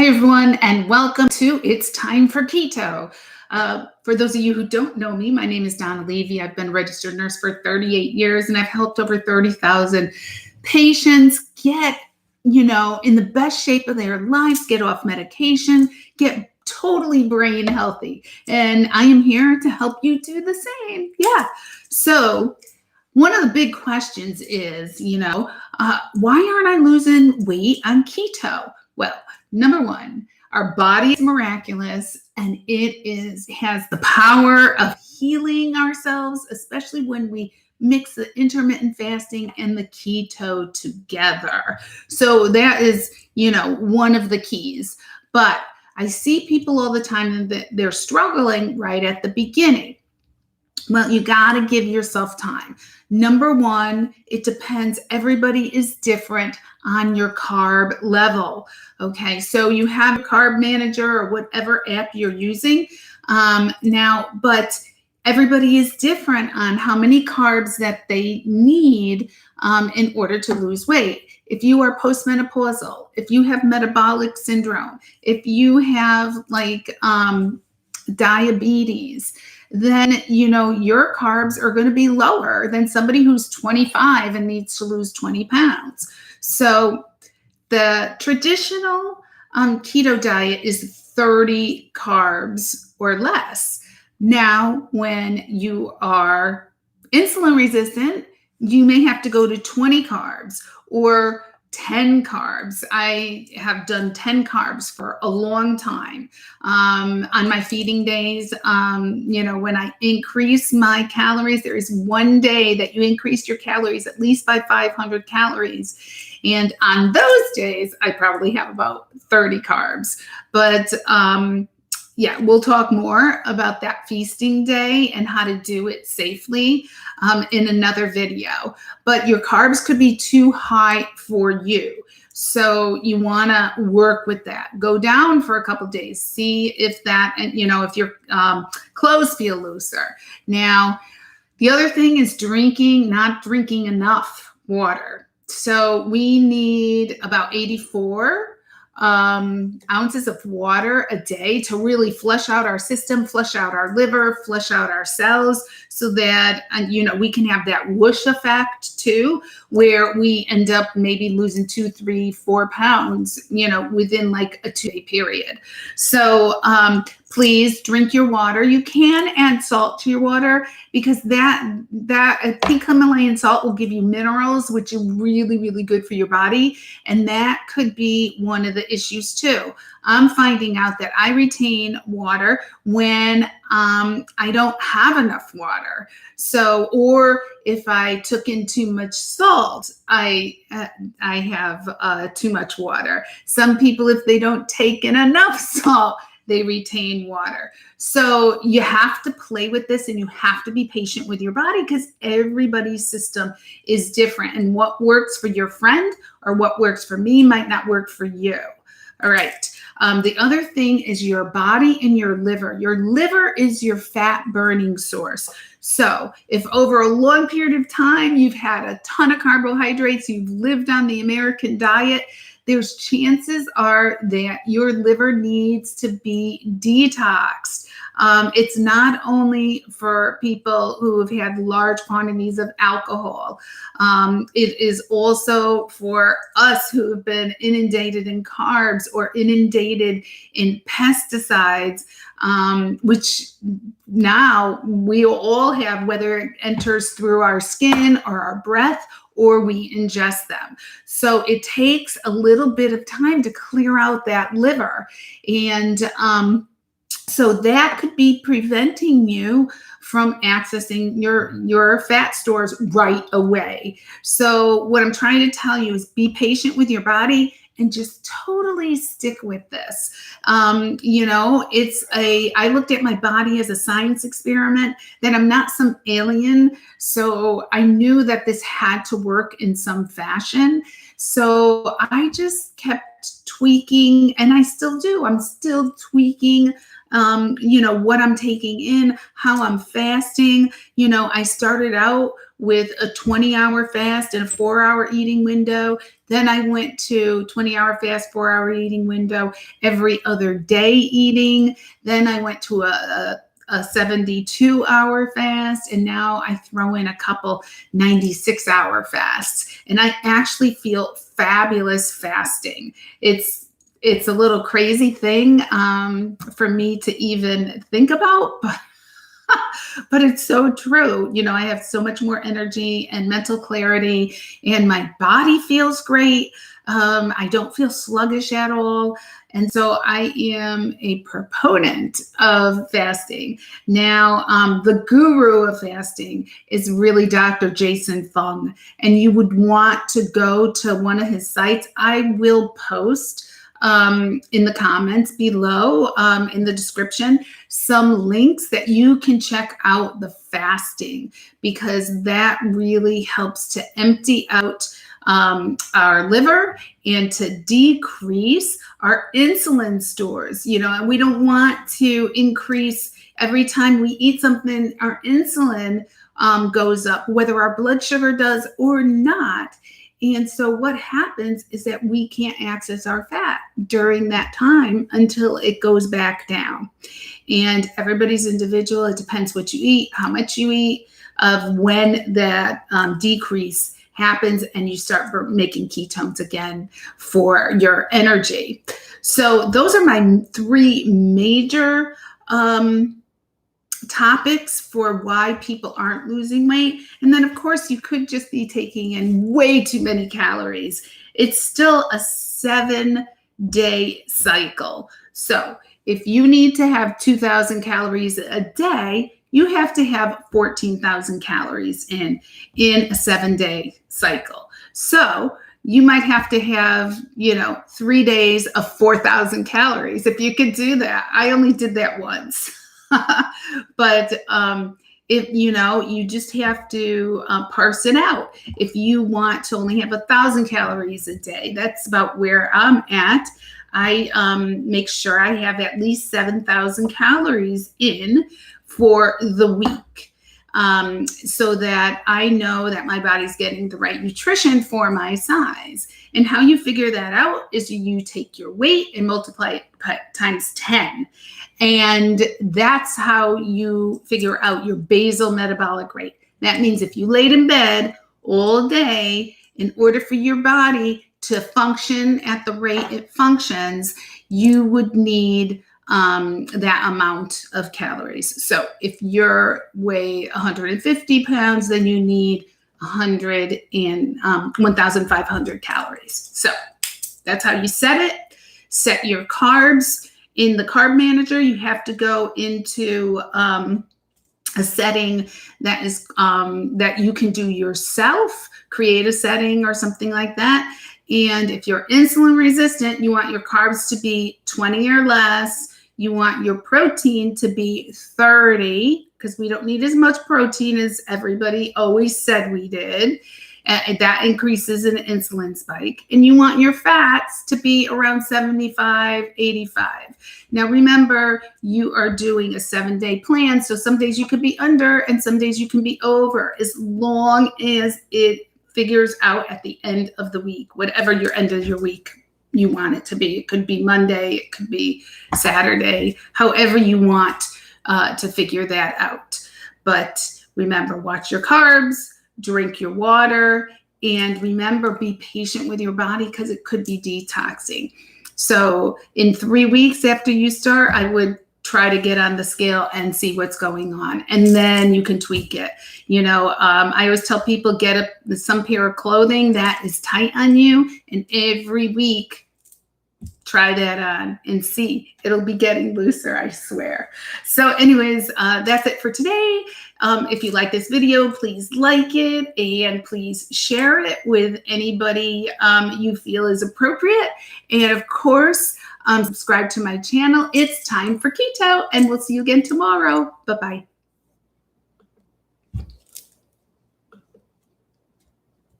Hi, everyone, and welcome to It's Time for Keto. For those of you who don't know me, my name is Donna Levy. I've been a registered nurse for 38 years, and I've helped over 30,000 patients get, in the best shape of their lives, get off medication, get totally brain healthy. And I am here to help you do the same. Yeah. So one of the big questions is, why aren't I losing weight on keto? Well, number one, our body is miraculous and has the power of healing ourselves, especially when we mix the intermittent fasting and the keto together. So that is, one of the keys. But I see people all the time that they're struggling right at the beginning. Well, you got to give yourself time. Number one, it depends. Everybody is different on your carb level. Okay, so you have a carb manager or whatever app you're using now, but everybody is different on how many carbs that they need in order to lose weight. If you are postmenopausal, if you have metabolic syndrome, if you have diabetes, then your carbs are going to be lower than somebody who's 25 and needs to lose 20 pounds. So the traditional keto diet is 30 carbs or less. Now, when you are insulin resistant, you may have to go to 20 carbs or 10 carbs. I have done 10 carbs for a long time. On my feeding days, when I increase my calories, there is one day that you increase your calories at least by 500 calories. And on those days, I probably have about 30 carbs. But we'll talk more about that feasting day and how to do it safely in another video. But your carbs could be too high for you. So you want to work with that. Go down for a couple of days. See if that, if your clothes feel looser. Now, the other thing is not drinking enough water. So we need about 84 ounces of water a day to really flush out our system, flush out our liver, flush out our cells, so that we can have that whoosh effect too, where we end up maybe losing 2, 3, 4 pounds, within like a 2-day period. So please drink your water. You can add salt to your water because that pink Himalayan salt will give you minerals, which are really, really good for your body. And that could be one of the issues too. I'm finding out that I retain water when I don't have enough water. So, or if I took in too much salt, I have too much water. Some people, if they don't take in enough salt, they retain water. So you have to play with this and you have to be patient with your body because everybody's system is different. And what works for your friend or what works for me might not work for you. All right. The other thing is your body and your liver. Your liver is your fat burning source. So if over a long period of time you've had a ton of carbohydrates, you've lived on the American diet, there's chances are that your liver needs to be detoxed. It's not only for people who have had large quantities of alcohol. It is also for us who have been inundated in carbs or inundated in pesticides, which now we all have, whether it enters through our skin or our breath or we ingest them. So it takes a little bit of time to clear out that liver. And so that could be preventing you from accessing your fat stores right away. So what I'm trying to tell you is be patient with your body and just totally stick with this. I looked at my body as a science experiment, that I'm not some alien. So I knew that this had to work in some fashion. So I just kept tweaking, and I still do. I'm still tweaking what I'm taking in, how I'm fasting. I started out with a 20-hour fast and a 4-hour eating window. Then I went to 20-hour fast, 4-hour eating window, every other day eating. Then I went to a 72-hour fast, and now I throw in a couple 96-hour fasts, and I actually feel fabulous fasting. It's a little crazy thing for me to even think about, but it's so true. I have so much more energy and mental clarity, and my body feels great. I don't feel sluggish at all. And so I am a proponent of fasting. Now, the guru of fasting is really Dr. Jason Fung, and you would want to go to one of his sites. I will post in the comments below, in the description, some links that you can check out the fasting, because that really helps to empty out our liver and to decrease our insulin stores. And we don't want to increase every time we eat something. Our insulin goes up, whether our blood sugar does or not. And so what happens is that we can't access our fat during that time until it goes back down. And everybody's individual. It depends what you eat, how much you eat, of when that decrease happens and you start making ketones again for your energy. So those are my 3 major topics for why people aren't losing weight. And then, of course, you could just be taking in way too many calories. It's still a 7-day cycle. So if you need to have 2,000 calories a day, you have to have 14,000 calories in a 7-day cycle. So you might have to have, 3 days of 4,000 calories if you could do that. I only did that once. But if you just have to parse it out. If you want to only have 1,000 calories a day, that's about where I'm at. I make sure I have at least 7,000 calories in for the week, so that I know that my body's getting the right nutrition for my size. And how you figure that out is you take your weight and multiply it times 10. And that's how you figure out your basal metabolic rate. That means if you laid in bed all day, in order for your body to function at the rate it functions, you would need that amount of calories. So if you're weigh 150 pounds, then you need 1,500 calories. So that's how you set it. Set your carbs. In the carb manager, you have to go into a setting that is that you can do yourself, create a setting or something like that. And if you're insulin resistant, you want your carbs to be 20 or less. You want your protein to be 30, because we don't need as much protein as everybody always said we did. That increases an insulin spike. And you want your fats to be around 75, 85. Now, remember, you are doing a 7-day plan. So some days you could be under and some days you can be over, as long as it figures out at the end of the week, whatever your end of your week you want it to be. It could be Monday, it could be Saturday, however you want to figure that out. But remember, watch your carbs, drink your water, and remember, be patient with your body, because it could be detoxing. So in 3 weeks after you start, I would try to get on the scale and see what's going on. And then you can tweak it. I always tell people, get some pair of clothing that is tight on you, and every week try that on and see. It'll be getting looser, I swear. So anyways, that's it for today. If you like this video, please like it, and please share it with anybody you feel is appropriate. And of course, subscribe to my channel. It's time for keto, and we'll see you again tomorrow. Bye-bye.